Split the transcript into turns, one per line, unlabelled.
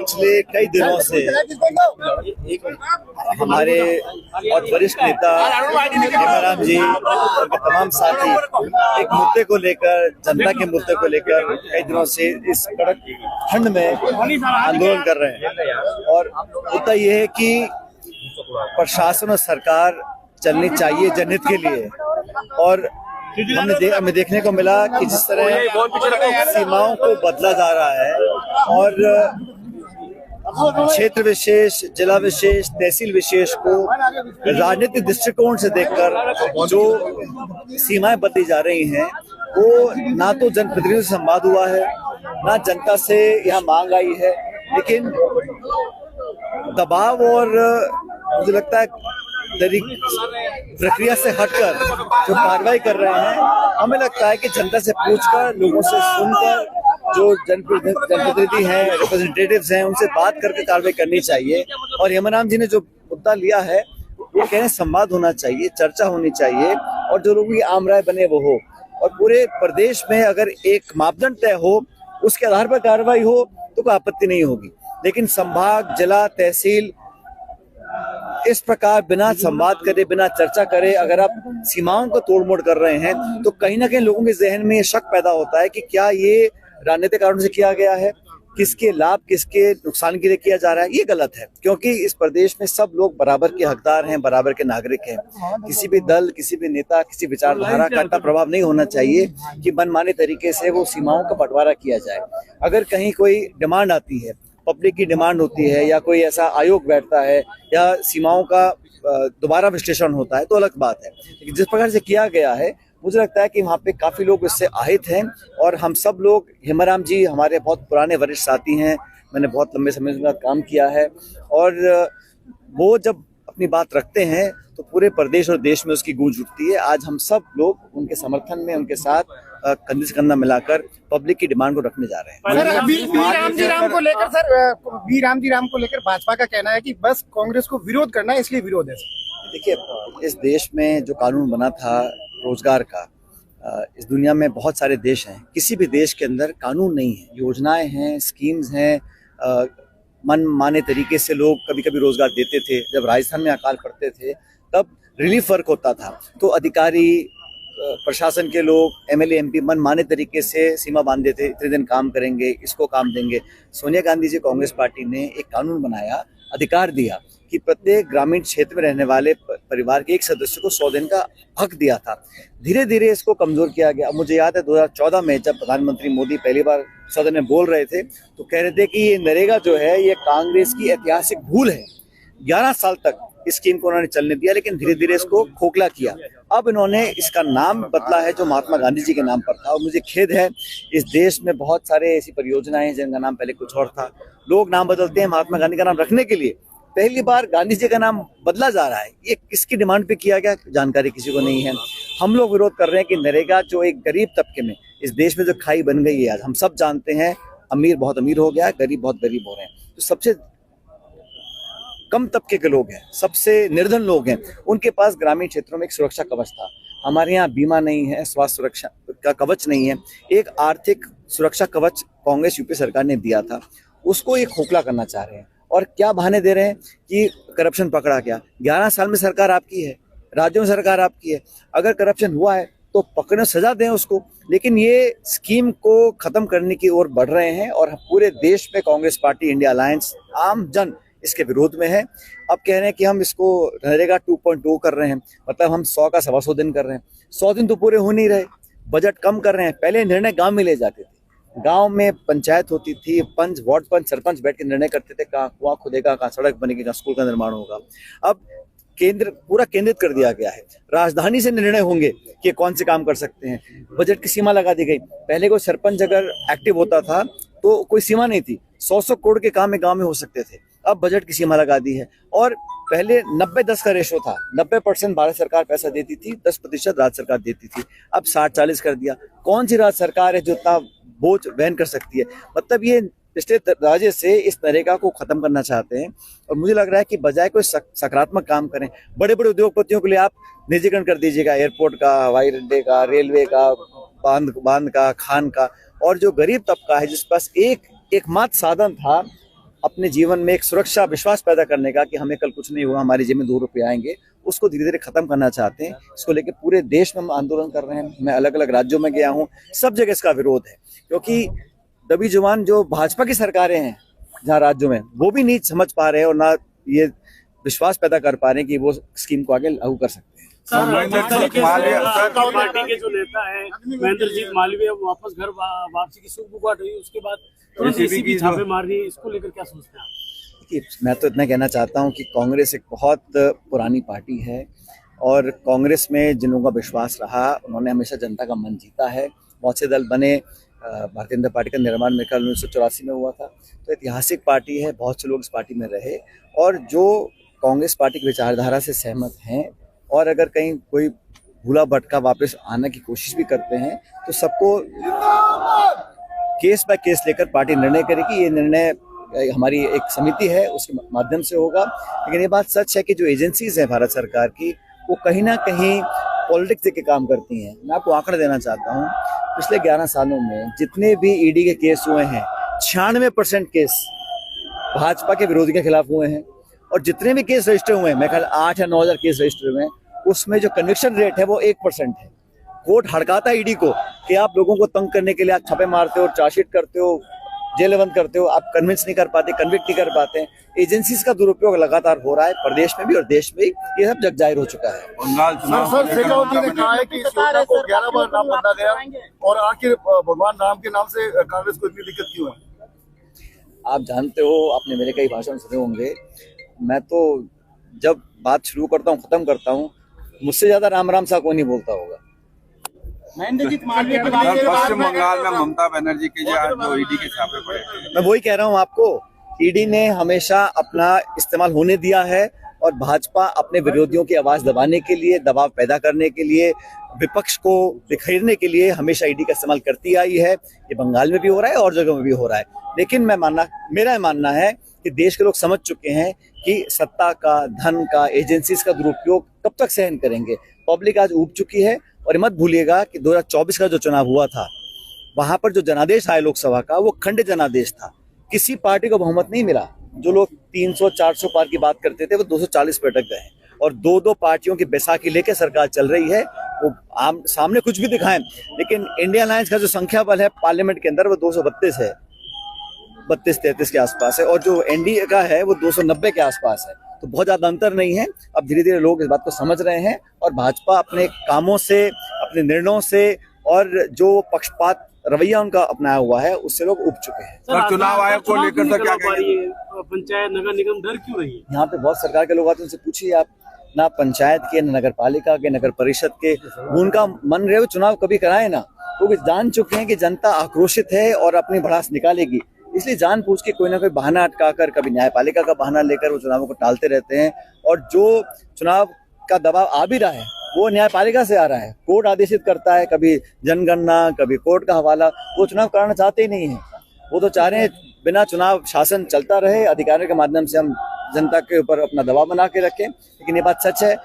पिछले कई दिनों से एक हमारे बहुत वरिष्ठ नेता हेमाराम जी और तमाम साथी एक मुद्दे को लेकर, जनता के मुद्दे को लेकर कई दिनों से इस कड़क ठंड में आंदोलन कर रहे हैं। और मुद्दा ये है कि प्रशासन और सरकार चलनी चाहिए जनहित के लिए। और हमें देखने को मिला कि जिस तरह सीमाओं को बदला जा रहा है और क्षेत्र विशेष, जिला विशेष, तहसील विशेष को राजनीतिक दृष्टिकोण से देखकर जो सीमाएं बदली जा रही हैं, वो ना तो जनप्रतिनिधियों से संवाद हुआ है, ना जनता से यहाँ मांग आई है, लेकिन दबाव और मुझे लगता है प्रक्रिया से हटकर जो कार्रवाई कर रहे हैं, हमें लगता है कि जनता से पूछकर, लोगों से सुनकर, जो जनप्रतिनिधि हैं, रिप्रेजेंटेटिव्स हैं, उनसे बात करके कार्रवाई करनी चाहिए। और हेमाराम जी ने जो मुद्दा लिया है, वो कह रहे हैं संवाद होना चाहिए, चर्चा होनी चाहिए और जो लोगों की आम राय बने वो हो। और पूरे प्रदेश में अगर एक मापदंड तय हो, उसके आधार पर कार्रवाई हो तो कोई आपत्ति नहीं होगी। लेकिन संभाग, जिला, तहसील इस प्रकार बिना संवाद करे, बिना चर्चा करे अगर आप सीमाओं को तोड़ मोड़ कर रहे हैं, तो कहीं ना कहीं लोगों के जहन में ये शक पैदा होता है कि क्या ये राजनीतिक कारणों से किया गया है, किसके लाभ, किसके नुकसान के लिए किया जा रहा है। ये गलत है, क्योंकि इस प्रदेश में सब लोग बराबर के हकदार हैं, बराबर के नागरिक हैं। किसी भी दल, किसी भी नेता, किसी विचारधारा का इतना प्रभाव नहीं होना चाहिए कि मनमाने तरीके से वो सीमाओं का बंटवारा किया जाए। अगर कहीं कोई डिमांड आती है, पब्लिक की डिमांड होती है, या कोई ऐसा आयोग बैठता है, या सीमाओं का दोबारा विश्लेषण होता है, तो अलग बात है। लेकिन जिस प्रकार से किया गया है, मुझे लगता है कि वहाँ पे काफी लोग इससे আহিत हैं। और हम सब लोग, हेमाराम जी हमारे बहुत पुराने वरिष्ठ साथी हैं, मैंने बहुत लंबे समय से काम किया है, और वो जब अपनी बात रखते हैं तो पूरे प्रदेश और देश में उसकी गूंज उठती है। आज हम सब लोग उनके समर्थन में, उनके साथ कंधे से कंधा मिलाकर पब्लिक की डिमांड को रखने जा रहे हैं।
सर, अभी वी राम जी राम को लेकर भाजपा का कहना है कि बस कांग्रेस को विरोध करना है, इसलिए विरोध है।
देखिए, इस देश में जो कानून बना था रोजगार का, इस दुनिया में बहुत सारे देश हैं, किसी भी देश के अंदर कानून नहीं है, योजनाएं हैं, स्कीम्स हैं, मन माने तरीके से लोग कभी कभी रोजगार देते थे। जब राजस्थान में अकाल पड़ते थे तब रिलीफ वर्क होता था, तो अधिकारी, प्रशासन के लोग, एमएलए, एमपी मन माने तरीके से सीमा बांध देते, इतने दिन काम करेंगे, इसको काम देंगे। सोनिया गांधी जी कांग्रेस पार्टी ने एक कानून बनाया, अधिकार दिया कि प्रत्येक ग्रामीण क्षेत्र में रहने वाले परिवार के एक सदस्य को 100 दिन का हक दिया था। धीरे धीरे इसको कमजोर किया गया। मुझे याद है 2014 में जब प्रधानमंत्री मोदी पहली बार सदन में बोल रहे थे, तो कह रहे थे कि ये नरेगा जो है ये कांग्रेस की ऐतिहासिक भूल है। 11 साल तक इस स्कीम को उन्होंने चलने दिया, लेकिन धीरे धीरे इसको खोखला किया। अब इन्होंने इसका नाम बदला है, जो महात्मा गांधी जी के नाम पर था। और मुझे खेद है, इस देश में बहुत सारे ऐसी परियोजनाएं हैं जिनका नाम पहले कुछ और था। लोग नाम बदलते हैं महात्मा गांधी का नाम रखने के लिए। पहली बार गांधी जी का नाम बदला जा रहा है। ये किसकी डिमांड पे किया गया, जानकारी किसी को नहीं है। हम लोग विरोध कर रहे हैं कि नरेगा जो एक गरीब तबके में, इस देश में जो खाई बन गई है, आज हम सब जानते हैं, अमीर बहुत अमीर हो गया है, गरीब बहुत गरीब हो रहे हैं। तो सबसे कम तबके के लोग हैं, सबसे निर्धन लोग हैं, उनके पास ग्रामीण क्षेत्रों में एक सुरक्षा कवच था। हमारे यहाँ बीमा नहीं है, स्वास्थ्य सुरक्षा का कवच नहीं है। एक आर्थिक सुरक्षा कवच कांग्रेस यूपी सरकार ने दिया था, उसको ये खोखला करना चाह रहे हैं। और क्या बहाने दे रहे हैं कि करप्शन पकड़ा गया। 11 साल में सरकार आपकी है, राज्यों में सरकार आपकी है। अगर करप्शन हुआ है तो पकड़ने, सजा दें उसको। लेकिन ये स्कीम को खत्म करने की ओर बढ़ रहे हैं, और पूरे देश में कांग्रेस पार्टी, इंडिया अलायंस, आम जन इसके विरोध में है। अब कह रहे हैं कि हम इसको नरेगा 2.2 कर रहे हैं, मतलब हम 100 का 125 दिन कर रहे हैं। 100 दिन तो पूरे हो नहीं रहे, बजट कम कर रहे हैं। पहले निर्णय गांव में ले जाते थे, गांव में पंचायत होती थी, पंच, वार्ड पंच, सरपंच बैठ के निर्णय करते थे, कहाँ कुआं खुदेगा, कहाँ सड़क बनेगी, कहाँ स्कूल का निर्माण होगा। अब केंद्र पूरा केंद्रित कर दिया गया है, राजधानी से निर्णय होंगे कि कौन से काम कर सकते हैं। बजट की सीमा लगा दी गई। पहले कोई सरपंच अगर एक्टिव होता था तो कोई सीमा नहीं थी, 100 करोड़ के काम गांव में हो सकते थे। अब बजट की सीमा लगा दी है। और पहले 90-10 का रेशो था, 90% भारत सरकार पैसा देती थी, 10% राज्य सरकार देती थी। अब 60-40 कर दिया। कौन सी राज्य सरकार है जो इतना बोझ वहन कर सकती है? मतलब ये पिछले राज्य से इस नरेगा को खत्म करना चाहते हैं। और मुझे लग रहा है कि बजाय कोई सकारात्मक काम करें, बड़े बड़े उद्योगपतियों के लिए आप निजीकरण कर दीजिएगा, एयरपोर्ट का, हवाई अड्डे का, रेलवे का, बांध का, खान का। और जो गरीब तबका है, जिस पास एकमात्र साधन था अपने जीवन में एक सुरक्षा विश्वास पैदा करने का कि हमें कल कुछ नहीं होगा, हमारी जेब में 2 रुपये आएंगे, उसको धीरे धीरे खत्म करना चाहते हैं। इसको लेकर पूरे देश में हम आंदोलन कर रहे हैं। मैं अलग अलग राज्यों में गया हूँ, सब जगह इसका विरोध है, क्योंकि दबी जुबान जो भाजपा की सरकारें हैं जहाँ राज्यों में, वो भी नहीं समझ पा रहे हैं और ना ये विश्वास पैदा कर पा रहे हैं कि वो स्कीम को आगे लागू कर सकते हैं।
पार्टी के जो नेता है महेंद्रजीत मालवीय वापस घर वापसी की सुगबुगाहट हुई, उसके बाद तुरंत एसीबी छापे मार दी, इसको लेकर क्या सोचते हैं आप?
देखिए, मैं तो इतना कहना चाहता हूँ कि कांग्रेस एक बहुत पुरानी पार्टी है और कांग्रेस में जिन लोगों का विश्वास रहा उन्होंने हमेशा जनता का मन जीता है। बहुत से दल बने, भारतीय जनता पार्टी का निर्माण मेरे ख्याल 1984 में हुआ था, तो ऐतिहासिक पार्टी है। बहुत से लोग इस पार्टी में रहे और जो कांग्रेस पार्टी की विचारधारा से सहमत हैं और अगर कहीं कोई भूला भटका वापस आने की कोशिश भी करते हैं तो सबको केस बाय केस लेकर पार्टी निर्णय करेगी। ये निर्णय हमारी एक समिति है, उसके माध्यम से होगा। लेकिन ये बात सच है कि जो एजेंसीज हैं भारत सरकार की, वो कहीं ना कहीं पॉलिटिक्स के काम करती हैं। मैं आपको आंकड़ा देना चाहता हूँ, पिछले 11 सालों में जितने भी ईडी के केस हुए हैं, 96% केस भाजपा के विरोधी के खिलाफ हुए हैं और जितने भी केस रजिस्टर हुए हैं, मैं ख्याल 8 या 9,000 केस रजिस्टर हुए हैं, उसमें जो कन्विक्शन रेट है वो 1% है। कोर्ट हड़काता है ईडी को कि आप लोगों को तंग करने के लिए आप छापे मारते हो, चार्जशीट करते हो, जेल बंद करते हो, आप कन्विंस नहीं कर पाते, कन्विक्ट नहीं कर पाते। एजेंसीज का दुरुपयोग लगातार हो रहा है प्रदेश में भी और देश में भी, ये सब जग जाहिर हो चुका है।
सर शेखावत ने कहा है कि इस योजना को 11 बार नाम बदला गया और आखिर भगवान राम के नाम से कांग्रेस को इतनी दिक्कत क्यों है?
आप जानते हो, आपने मेरे कई भाषण सुने होंगे, मैं तो जब बात शुरू करता हूँ खत्म करता हूँ, मुझसे ज्यादा राम राम सा कोई नहीं बोलता होगा।
महेंद्रजीत मालवीय के बाद
पश्चिम बंगाल में ममता बनर्जी के जो ईडी के छापे पड़े,
मैं वही कह रहा हूँ आपको, ईडी ने हमेशा अपना इस्तेमाल होने दिया है और भाजपा अपने विरोधियों की आवाज दबाने के लिए, दबाव पैदा करने के लिए, विपक्ष को बिखेरने के लिए हमेशा ईडी का इस्तेमाल करती आई है। ये बंगाल में भी हो रहा है और जगह में भी हो रहा है। लेकिन मेरा मानना है कि देश के लोग समझ चुके हैं कि सत्ता का, धन का, एजेंसीज का दुरुपयोग कब तक सहन करेंगे। पब्लिक आज ऊब चुकी है और मत भूलिएगा कि 2024 का जो चुनाव हुआ था, वहां पर जो जनादेश आया लोकसभा का, वो खंड जनादेश था। किसी पार्टी को बहुमत नहीं मिला। जो लोग 300-400 पार की बात करते थे वो 240 पे अटक गए और 2-2 पार्टियों की बैसाखी लेके सरकार चल रही है। वो सामने कुछ भी दिखाएं, लेकिन इंडिया अलायंस का जो संख्या बल है पार्लियामेंट के अंदर वो 232 है, 32-33 के आसपास है और जो एनडीए का है वो 290 के आसपास है। तो बहुत ज्यादा अंतर नहीं है। अब धीरे धीरे लोग इस बात को समझ रहे हैं और भाजपा अपने कामों से, अपने निर्णयों से और जो पक्षपात रवैया उनका अपनाया हुआ है, उससे लोग उब चुके हैं।
सर, चुनाव आयोग को लेकर तो क्या
कहेंगे? पंचायत नगर निगम डर क्यों रही है?
यहाँ पे बहुत सरकार के लोग आते हैं, उनसे पूछिए आप, ना पंचायत के, ना नगर पालिका के, नगर परिषद के, उनका मन रहे चुनाव कभी कराए ना, वो जान चुके हैं कि जनता आक्रोशित है और अपनी भड़ास निकालेगी। इसलिए जानबूझ के कोई ना कोई बहाना अटकाकर, कभी न्यायपालिका का बहाना लेकर वो चुनावों को टालते रहते हैं और जो चुनाव का दबाव आ भी रहा है वो न्यायपालिका से आ रहा है। कोर्ट आदेशित करता है, कभी जनगणना, कभी कोर्ट का हवाला। वो चुनाव कराना चाहते ही नहीं है। वो तो चाह रहे हैं बिना चुनाव शासन चलता रहे, अधिकारियों के माध्यम से हम जनता के ऊपर अपना दबाव बना के रखें। लेकिन ये बात सच है